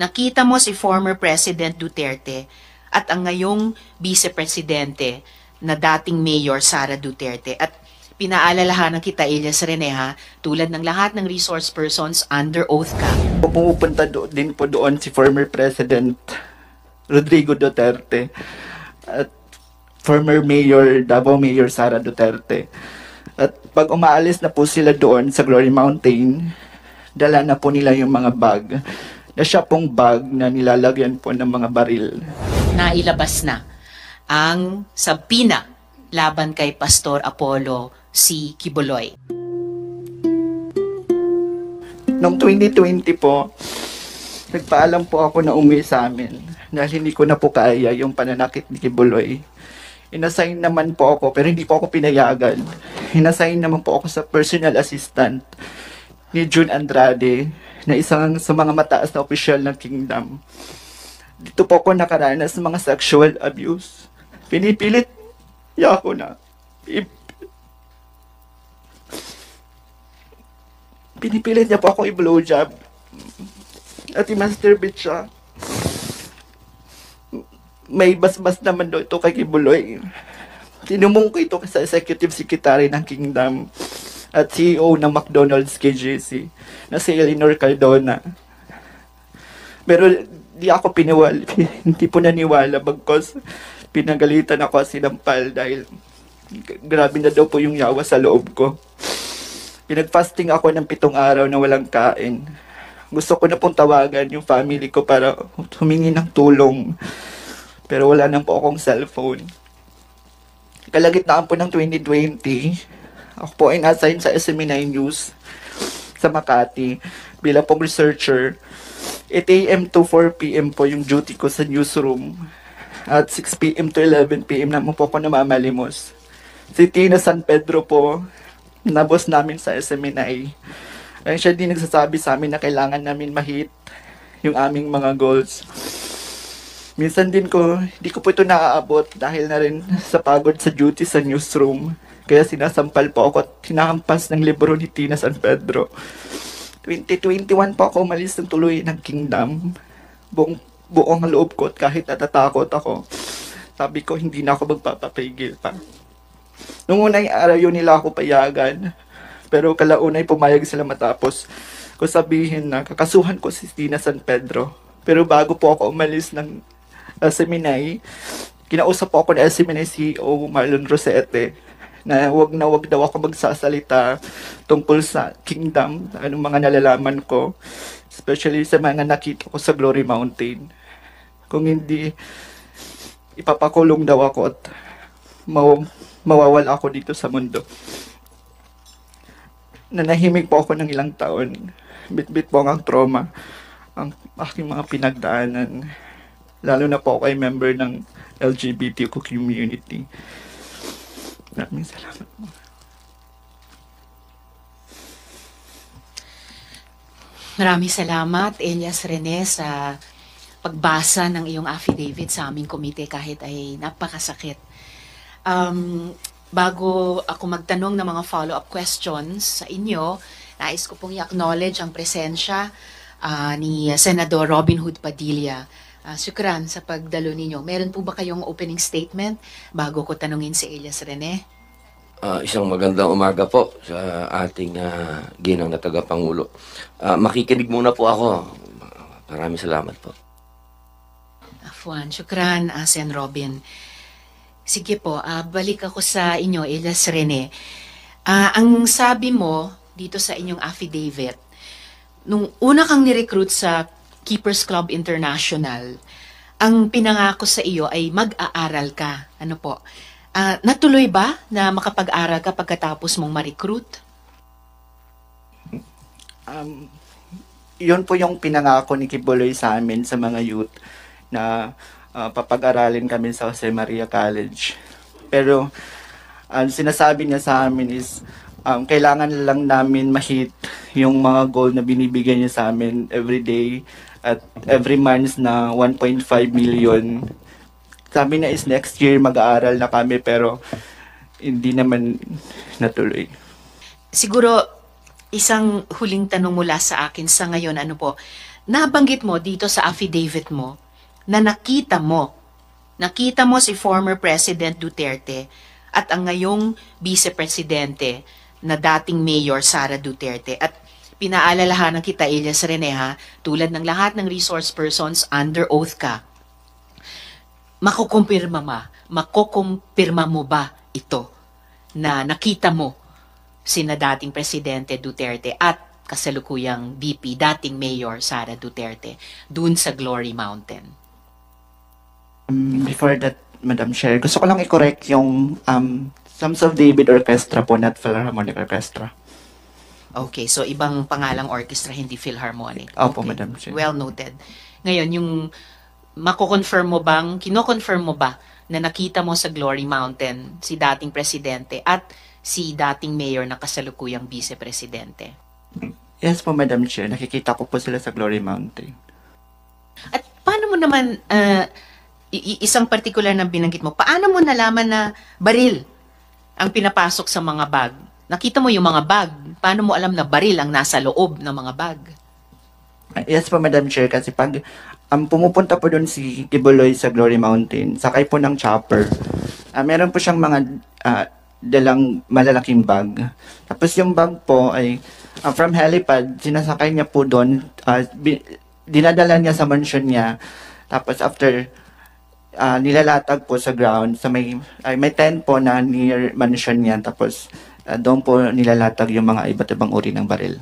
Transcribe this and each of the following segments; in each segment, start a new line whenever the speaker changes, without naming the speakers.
Nakita mo si former President Duterte at ang ngayong Vice Presidente na dating Mayor Sara Duterte. At pinaalalahanan kita, Elias Rene, ha, tulad ng lahat ng resource persons, under oath ka.
Pumupunta din po doon si former President Rodrigo Duterte at former Mayor, Davao Mayor Sara Duterte. At pag umaalis na po sila doon sa Glory Mountain, dala na po nila yung mga bag, na siya pong bag na nilalagyan po ng mga baril.
Nailabas na ang sabpina laban kay Pastor Apollo C. Quiboloy.
Noong 2020 po, nagpaalam po ako na umuwi sa amin dahil hindi ko na po kaya yung pananakit ni Quiboloy. Inassign naman po ako pero hindi po ako pinayagan. Inassign naman po ako sa personal assistant ni June Andrade na isang sa mga mataas na opisyal ng Kingdom. Dito po ako nakaranas ng mga sexual abuse. Pinipilit niya ako na pinipilit niya po ako i-blowjob at i-masturbate siya. May basbas naman daw ito kay Quiboloy. Tinumong ko ito sa Executive Secretary ng Kingdom at CEO ng McDonald's KJC na si Eleanor Cardona. Pero di ako hindi po naniwala bagkos pinagalitan ako at sinampal dahil grabe na daw po yung yawa sa loob ko. Pinag-fasting ako ng 7 araw na walang kain. Gusto ko na pong tawagan yung family ko para humingi ng tulong. Pero wala nang po akong cellphone. Kalagitnaan po ng 2020, ako po ay na-assign sa SME9 News sa Makati bilang pong researcher. 8 a.m. to 4 p.m. po yung duty ko sa newsroom. At 6 p.m. to 11 p.m. naman po ako namamalimos. Si Tina San Pedro po, na boss namin sa SMNI. Ay siya din nagsasabi sa amin na kailangan namin ma-hit yung aming mga goals. Minsan din hindi ko po ito naaabot dahil na rin sa pagod sa duty sa newsroom. Kaya sinasampal po ako at hinahampas ng libro ni Tina San Pedro. 2021 po ako umalis ng tuloy ng Kingdom. Buong loob ko at kahit natatakot ako, sabi ko hindi na ako magpapapigil pa. Nung unang araw yun nila ako payagan, pero kalaunay pumayag sila matapos ko sabihin na kakasuhan ko si Tina San Pedro. Pero bago po ako umalis ng SMNI, kinausap po ako ng SMNI CEO Marlon Rosete na wag daw ako magsasalita tungkol sa Kingdom, anong mga nalalaman ko, especially sa mga nakita ko sa Glory Mountain. Kung hindi, ipapakulong daw ako at mawawala ako dito sa mundo. Nanahimik po ako ng ilang taon. Bit-bit po ang trauma, ang aking mga pinagdaanan. Lalo na po ako ay member ng LGBTQ community. Maraming salamat po.
Maraming salamat, Elias Rene, sa pagbasa ng iyong affidavit sa aming komite kahit ay napakasakit. Bago ako magtanong ng mga follow-up questions sa inyo, nais ko pong i-acknowledge ang presensya ni Senador Robin Hood Padilla. Syukran sa pagdalo ninyo. Meron po ba kayong opening statement bago ko tanungin si Elias Rene?
Isang magandang umaga po sa ating ginang na tagapangulo. Makikinig muna po ako. Maraming salamat po.
Afwan, syukran, Sen Robin. Sige po, balik ako sa inyo, Elias Rene. Ang sabi mo dito sa inyong affidavit, nung una kang nirecruit sa Keepers Club International, ang pinangako sa iyo ay mag-aaral ka. Ano po? Natuloy ba na makapag-aral ka pagkatapos mong ma-recruit?
Yun po yung pinangako ni Quiboloy sa amin sa mga youth na papag-aralin kami sa Jose Maria College. Pero sinasabi niya sa amin is kailangan lang namin ma-hit yung mga goal na binibigyan niya sa amin every day at every month na 1.5 million. Sabi na is next year mag-aaral na kami pero hindi naman natuloy.
Siguro isang huling tanong mula sa akin sa ngayon, ano po, nabanggit mo dito sa affidavit mo na nakita mo si former President Duterte at ang ngayong Vice Presidente na dating Mayor Sara Duterte. At pinaalalahanan kita, Elias Rene, ha, tulad ng lahat ng resource persons, under oath ka. Makukumpirma mo ba ito na nakita mo sina dating Presidente Duterte at kasalukuyang VP, dating Mayor Sara Duterte, dun sa Glory Mountain?
Before that, Madam Chair, gusto ko lang i-correct yung Sons of David Orchestra po, not Philharmonic Orchestra.
Okay, so ibang pangalang orchestra, hindi Philharmonic.
Opo,
Okay.
Madam Chair.
Well noted. Ngayon, yung kino-confirm mo ba na nakita mo sa Glory Mountain si dating Presidente at si dating Mayor na kasalukuyang Vice Presidente?
Yes po, Madam Chair. Nakikita ko po sila sa Glory Mountain.
At paano mo naman, isang particular na binanggit mo, paano mo nalaman na baril ang pinapasok sa mga bag? Nakita mo yung mga bag, paano mo alam na baril ang nasa loob ng mga bag?
Yes po, Madam Chair, kasi pag pumupunta po doon si Kibuloy sa Glory Mountain, sakay po ng chopper, meron po siyang mga dalang malalaking bag. Tapos yung bag po ay from helipad, sinasakay niya po doon, dinadala niya sa mansion niya. Tapos after nilalatag po sa ground, sa may tent po na near mansion niya. Tapos doon po nilalatag yung mga iba't ibang uri ng baril.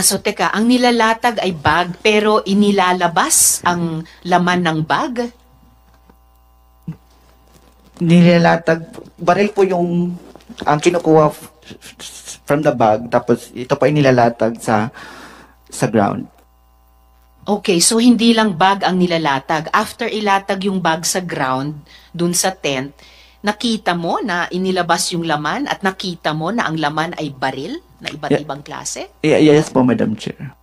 So teka, ang nilalatag ay bag pero inilalabas ang laman ng bag?
Nilalatag, baril po yung ang kinukuha from the bag, tapos ito po ay nilalatag sa ground.
Okay, so hindi lang bag ang nilalatag. After ilatag yung bag sa ground, dun sa tent, nakita mo na inilabas yung laman at nakita mo na ang laman ay baril na iba't ibang klase?
Yes po, Madam Chair.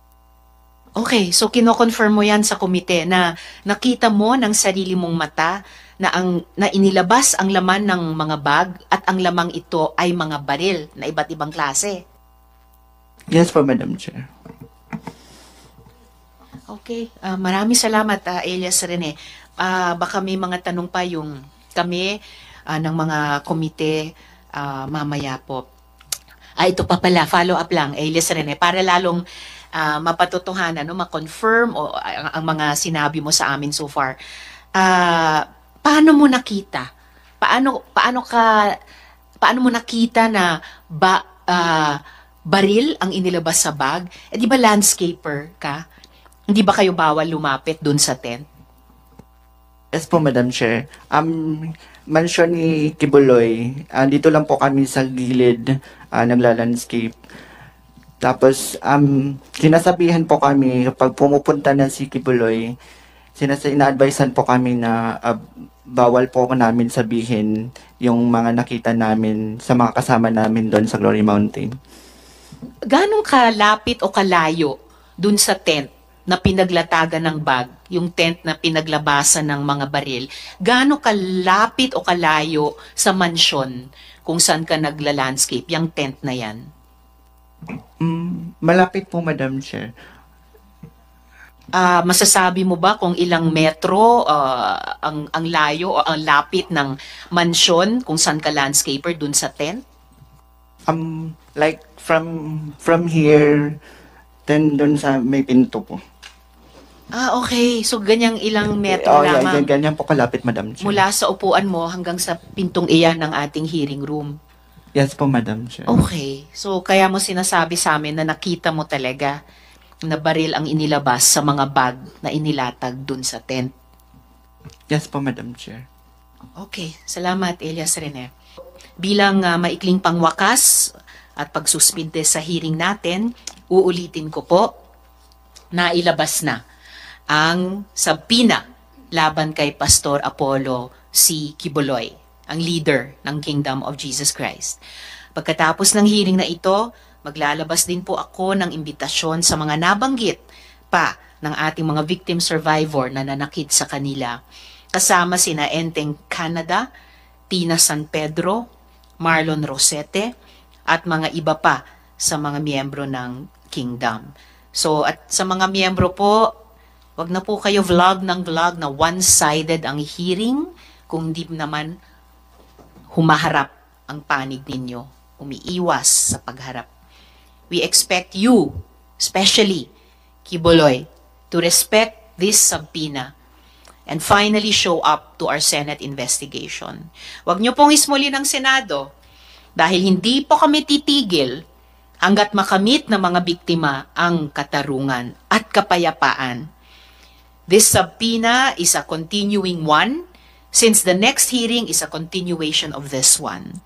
Okay, so kino-confirm mo yan sa komite na nakita mo ng sarili mong mata na inilabas ang laman ng mga bag at ang lamang ito ay mga baril na iba't ibang klase.
Yes po, Madam Chair.
Okay, maraming salamat, Elias Rene. Baka may mga tanong pa yung kami ng mga komite mamaya po. Ito pa pala, follow up lang, Elias Rene, para lalong mapatotohanan, ma-confirm ang mga sinabi mo sa amin so far. Paano mo nakita? Paano mo nakita na baril ang inilabas sa bag? Di ba landscaper ka? Hindi ba kayo bawal lumapit dun sa tent?
Yes po, Madam Chair. Mansion ni Kibuloy, dito lang po kami sa gilid, nagla-landscape. Tapos, sinasabihan po kami, kapag pumupunta na si Kibuloy, ina-advisean po kami na bawal po namin sabihin yung mga nakita namin sa mga kasama namin doon sa Glory Mountain.
Ganong kalapit o kalayo dun sa tent na pinaglatagan ng bag, yung tent na pinaglabasan ng mga baril, gaano kalapit o kalayo sa mansyon kung saan ka nagla-landscape, yung tent na yan?
Malapit po, Madam Chair.
Masasabi mo ba kung ilang metro ang layo o ang lapit ng mansyon kung saan ka landscaper dun sa tent?
Like from here, then dun sa may pinto po.
Okay. So, ganyang ilang metro
Yeah,
lamang
ganyan po kalapit, Madam Chair.
mula sa upuan mo hanggang sa pintong iyan ng ating hearing room.
Yes po, Madam Chair.
Okay. So, kaya mo sinasabi sa amin na nakita mo talaga na baril ang inilabas sa mga bag na inilatag dun sa tent.
Yes po, Madam Chair.
Okay. Salamat, Elias Rene. Bilang maikling pangwakas at pagsuspinde sa hearing natin, uulitin ko po na ilabas na ang sabpina laban kay Pastor Apollo C. Kibuloy, ang leader ng Kingdom of Jesus Christ. Pagkatapos ng hearing na ito, maglalabas din po ako ng imbitasyon sa mga nabanggit pa ng ating mga victim survivor na nanakit sa kanila. Kasama sina Enteng Canada, Tina San Pedro, Marlon Rosete, at mga iba pa sa mga miyembro ng Kingdom. So, at sa mga miyembro po, wag na po kayo vlog ng vlog na one-sided ang hearing kung di naman humaharap ang panig ninyo, umiiwas sa pagharap. We expect you, especially Kibuloy, to respect this subpoena and finally show up to our Senate investigation. Huwag niyo pong ismuli ng Senado dahil hindi po kami titigil hanggat makamit ng mga biktima ang katarungan at kapayapaan. This subpoena is a continuing one since the next hearing is a continuation of this one.